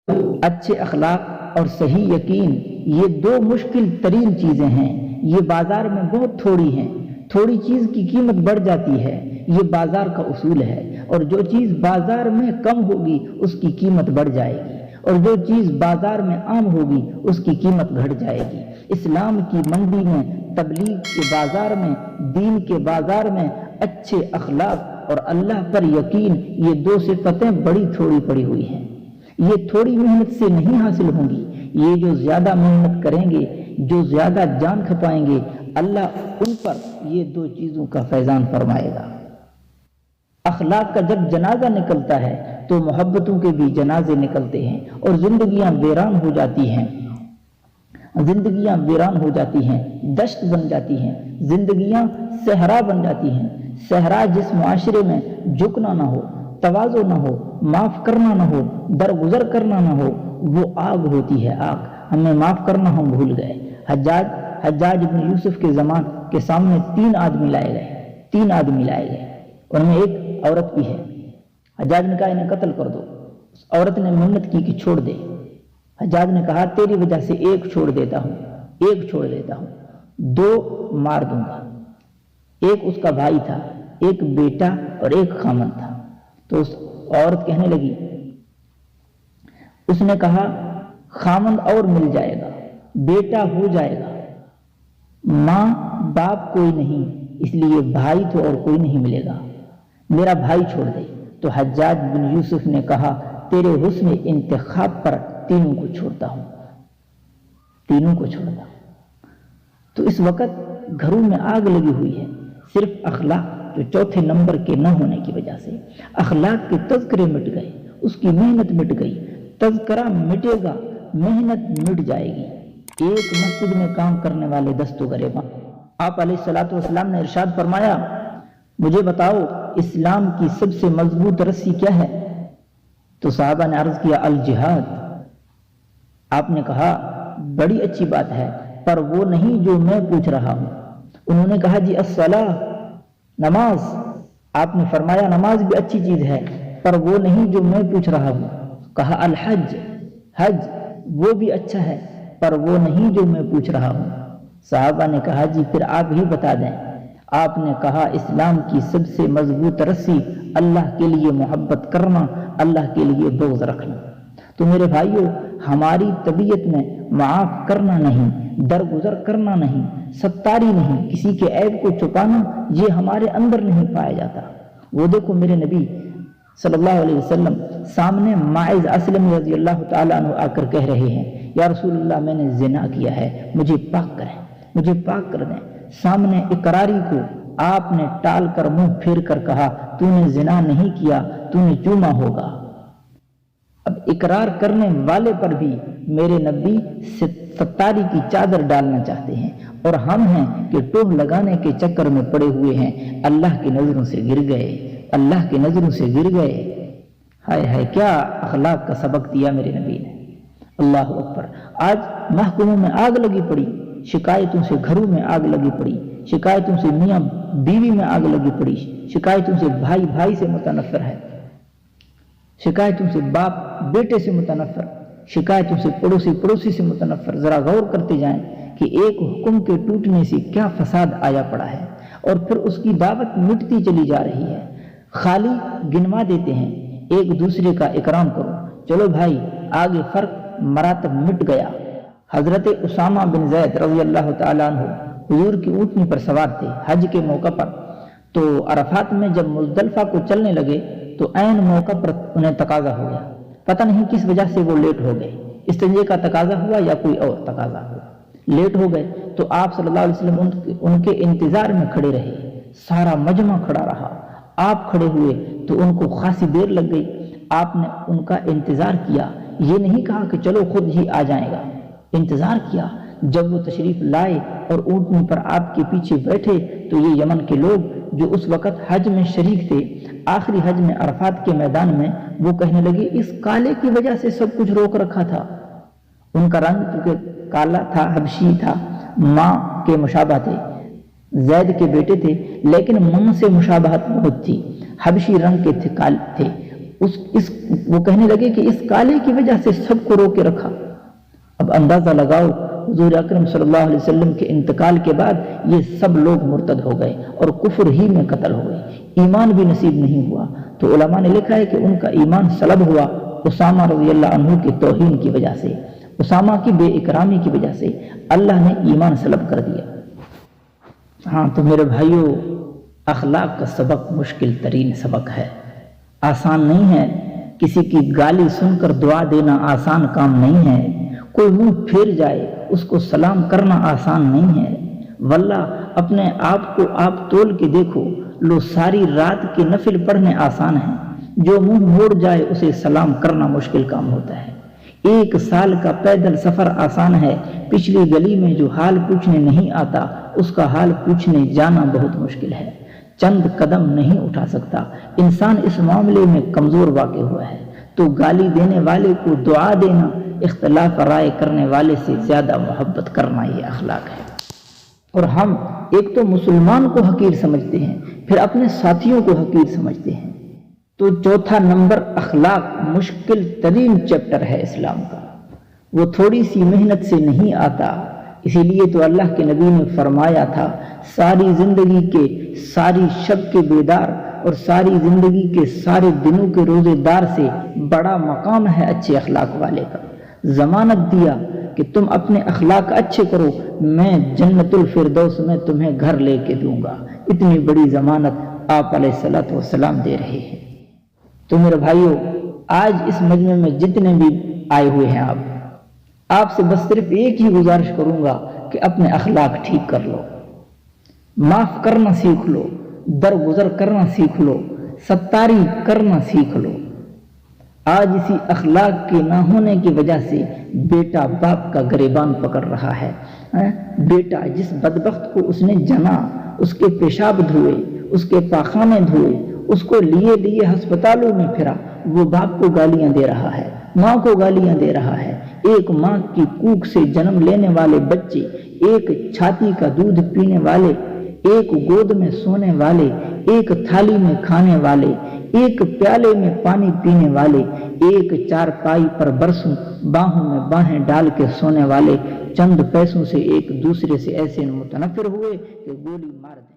اچھے اخلاق اور صحیح یقین یہ دو مشکل ترین چیزیں ہیں۔ یہ بازار میں بہت تھوڑی ہیں۔ تھوڑی چیز کی قیمت بڑھ جاتی ہے، یہ بازار کا اصول ہے، اور جو چیز بازار میں کم ہوگی اس کی قیمت بڑھ جائے گی، اور جو چیز بازار میں عام ہوگی اس کی قیمت گھٹ جائے گی۔ اسلام کی منڈی میں، تبلیغ کے بازار میں، دین کے بازار میں اچھے اخلاق اور اللہ پر یقین، یہ دو صفتیں بڑی تھوڑی پڑی ہوئی ہیں۔ یہ تھوڑی محنت سے نہیں حاصل ہوں گی، یہ جو زیادہ محنت کریں گے، جو زیادہ جان کھپائیں گے، اللہ ان پر یہ دو چیزوں کا فیضان فرمائے گا۔ اخلاق کا جب جنازہ نکلتا ہے تو محبتوں کے بھی جنازے نکلتے ہیں، اور زندگیاں ویران ہو جاتی ہیں، زندگیاں ویران ہو جاتی ہیں، دشت بن جاتی ہیں، زندگیاں صحرا بن جاتی ہیں۔ صحرا جس معاشرے میں جھکنا نہ ہو، تواضع نہ ہو، معاف کرنا نہ ہو، درگزر کرنا نہ ہو، وہ آگ ہوتی ہے، آگ۔ ہمیں معاف کرنا ہم بھول گئے۔ حجاج بن یوسف کے زمان کے سامنے 3 آدمی لائے گئے، ان میں ایک عورت بھی ہے۔ حجاج نے کہا انہیں قتل کر دو۔ اس عورت نے منت کی کہ چھوڑ دے۔ حجاج نے کہا تیری وجہ سے ایک چھوڑ دیتا ہوں، 2 مار دوں گا۔ ایک اس کا بھائی تھا، ایک بیٹا اور ایک خامن تھا۔ تو اس عورت کہنے لگی، اس نے کہا خامن اور مل جائے گا، بیٹا ہو جائے گا، ماں باپ کوئی نہیں، اس لیے بھائی تو اور کوئی نہیں ملے گا، میرا بھائی چھوڑ دے۔ تو حجاج بن یوسف نے کہا تیرے حسن انتخاب پر تینوں کو چھوڑتا ہوں۔ تو اس وقت گھروں میں آگ لگی ہوئی ہے، صرف اخلاق جو چوتھے نمبر کے نہ ہونے کی وجہ سے۔ اخلاق کے تذکرے مٹ گئے، اس کی محنت مٹ گئی۔ تذکرہ مٹے گا، محنت مٹ جائے گی۔ ایک مسجد میں کام کرنے والے 10 تو غریباں۔ آپ علیہ الصلوۃ والسلام نے ارشاد فرمایا مجھے بتاؤ اسلام کی سب سے مضبوط رسی کیا ہے؟ تو صحابہ نے عرض کیا الجہاد۔ آپ نے کہا بڑی اچھی بات ہے، پر وہ نہیں جو میں پوچھ رہا ہوں۔ انہوں نے کہا جی الصلاۃ، نماز۔ آپ نے فرمایا نماز بھی اچھی چیز ہے، پر وہ نہیں جو میں پوچھ رہا ہوں۔ کہا الحج، حج وہ بھی اچھا ہے، پر وہ نہیں جو میں پوچھ رہا ہوں۔ صحابہ نے کہا جی پھر آپ ہی بتا دیں۔ آپ نے کہا اسلام کی سب سے مضبوط رسی اللہ کے لیے محبت کرنا، اللہ کے لیے بغض رکھنا۔ تو میرے بھائیوں، ہماری طبیعت میں معاف کرنا نہیں، درگزر کرنا نہیں، ستاری نہیں، کسی کے عیب کو چھپانا، یہ ہمارے اندر نہیں پایا جاتا۔ وہ دیکھو میرے نبی صلی اللہ علیہ وسلم سامنے ماعز اسلم رضی اللہ تعالیٰ عنہ آ کر کہہ رہے ہیں یا رسول اللہ میں نے زنا کیا ہے، مجھے پاک کریں، مجھے پاک کر دیں۔ سامنے اقراری کو آپ نے ٹال کر منہ پھیر کر کہا تو نے زنا نہیں کیا، تو نے چوما ہوگا۔ اب اقرار کرنے والے پر بھی میرے نبی ستاری کی چادر ڈالنا چاہتے ہیں، اور ہم ہیں کہ ٹوہ لگانے کے چکر میں پڑے ہوئے ہیں، اللہ کی نظروں سے گر گئے، اللہ کی نظروں سے گر گئے۔ ہائے ہائے کیا اخلاق کا سبق دیا میرے نبی نے، اللہ اکبر۔ آج محکموں میں آگ لگی پڑی، شکایتوں سے گھروں میں آگ لگی پڑی، شکایتوں سے میاں بیوی میں آگ لگی پڑی، شکایتوں سے بھائی بھائی سے متنفر ہے، شکایتوں سے باپ بیٹے سے متنفر، شکایتوں سے پڑوسی پڑوسی سے متنفر۔ ذرا غور کرتے جائیں کہ ایک حکم کے ٹوٹنے سے کیا فساد آیا پڑا ہے، اور پھر اس کی دعوت مٹتی چلی جا رہی ہے۔ خالی گنوا دیتے ہیں، ایک دوسرے کا اکرام کرو، چلو بھائی آگے فرق مراتب مٹ گیا۔ حضرت اسامہ بن زید رضی اللہ تعالیٰ عنہ حضور کی اونٹنی پر سوار تھے حج کے موقع پر، تو عرفات میں جب مزدلفہ کو چلنے لگے تو عین موقع پر انہیں تقاضا ہو گیا، پتہ نہیں کس وجہ سے وہ لیٹ ہو گئے، استنجے کا تقاضا ہوا یا کوئی اور تقاضا ہوا، لیٹ ہو گئے۔ تو آپ صلی اللہ علیہ وسلم ان کے انتظار میں کھڑے رہے، سارا مجمع کھڑا رہا، آپ کھڑے ہوئے تو ان کو خاصی دیر لگ گئی۔ آپ نے ان کا انتظار کیا، یہ نہیں کہا کہ چلو خود ہی آ جائے گا، انتظار کیا۔ جب وہ تشریف لائے اور اونٹنی پر آپ کے پیچھے بیٹھے تو یہ یمن کے لوگ جو اس وقت حج میں شریک تھے، آخری حج میں عرفات کے میدان میں، وہ کہنے لگے اس کالے کی وجہ سے سب کچھ روک رکھا تھا۔ ان کا رنگ کیونکہ کالا تھا، حبشی تھا، ماں کے مشابہ تھے، زید کے بیٹے تھے، لیکن ماں سے مشابہت بہت تھی، حبشی رنگ کے تھے، وہ کہنے لگے کہ اس کالے کی وجہ سے سب کو روکے رکھا۔ اب اندازہ لگاؤ، حضور اکرم صلی اللہ علیہ وسلم کے انتقال کے بعد یہ سب لوگ مرتد ہو گئے اور کفر ہی میں قتل ہو گئے، ایمان بھی نصیب نہیں ہوا۔ تو علماء نے لکھا ہے کہ ان کا ایمان سلب ہوا اسامہ رضی اللہ عنہ کی توہین کی وجہ سے، اسامہ کی بے اکرامی کی وجہ سے اللہ نے ایمان سلب کر دیا۔ ہاں تو میرے بھائیوں، اخلاق کا سبق مشکل ترین سبق ہے، آسان نہیں ہے۔ کسی کی گالی سن کر دعا دینا آسان کام نہیں ہے، کوئی منہ پھیر جائے اس کو سلام کرنا آسان نہیں ہے۔ واللہ اپنے آپ کو آپ تول کے دیکھو، لو ساری رات کے نفل پڑھنے آسان ہیں، جو منہ موڑ جائے اسے سلام کرنا مشکل کام ہوتا ہے۔ 1 سال کا پیدل سفر آسان ہے، پچھلی گلی میں جو حال پوچھنے نہیں آتا اس کا حال پوچھنے جانا بہت مشکل ہے۔ چند قدم نہیں اٹھا سکتا، انسان اس معاملے میں کمزور واقع ہوا ہے، تو گالی دینے والے کو دعا دینا اختلاف رائے کرنے والے سے زیادہ محبت کرنا یہ اخلاق ہے۔ اور ہم ایک تو مسلمان کو حقیر سمجھتے ہیں، پھر اپنے ساتھیوں کو حقیر سمجھتے ہیں۔ تو چوتھا نمبر، اخلاق مشکل ترین چیپٹر ہے اسلام کا، وہ تھوڑی سی محنت سے نہیں آتا۔ اسی لیے تو اللہ کے نبی نے فرمایا تھا، ساری زندگی کے ساری شب کے بیدار اور ساری زندگی کے سارے دنوں کے روزے دار سے بڑا مقام ہے اچھے اخلاق والے کا۔ ضمانت دیا کہ تم اپنے اخلاق اچھے کرو، میں جنت الفردوس میں تمہیں گھر لے کے دوں گا۔ اتنی بڑی ضمانت آپ علیہ الصلوۃ والسلام دے رہے ہیں۔ تو میرے بھائیوں، آج اس مجمع میں جتنے بھی آئے ہوئے ہیں، آپ سے بس صرف ایک ہی گزارش کروں گا کہ اپنے اخلاق ٹھیک کر لو، معاف کرنا سیکھ لو، درگزر کرنا سیکھ لو، ستاری کرنا سیکھ لو۔ آج اسی اخلاق کے نہ ہونے کی وجہ سے بیٹا باپ کا گریبان پکڑ رہا ہے۔ بیٹا جس بدبخت کو اس نے جنا، اس کے پیشاب دھوئے، اس کے پاخانے دھوئے، اس کو لیے ہسپتالوں میں پھرا، وہ باپ کو گالیاں دے رہا ہے، ماں کو گالیاں دے رہا ہے۔ ایک ماں کی کوکھ سے جنم لینے والے بچے، ایک چھاتی کا دودھ پینے والے، ایک گود میں سونے والے، ایک تھالی میں کھانے والے، ایک پیالے میں پانی پینے والے، ایک چارپائی پر برسوں باہوں میں باہیں ڈال کے سونے والے، چند پیسوں سے ایک دوسرے سے ایسے متنفر ہوئے کہ گولی مار دیں۔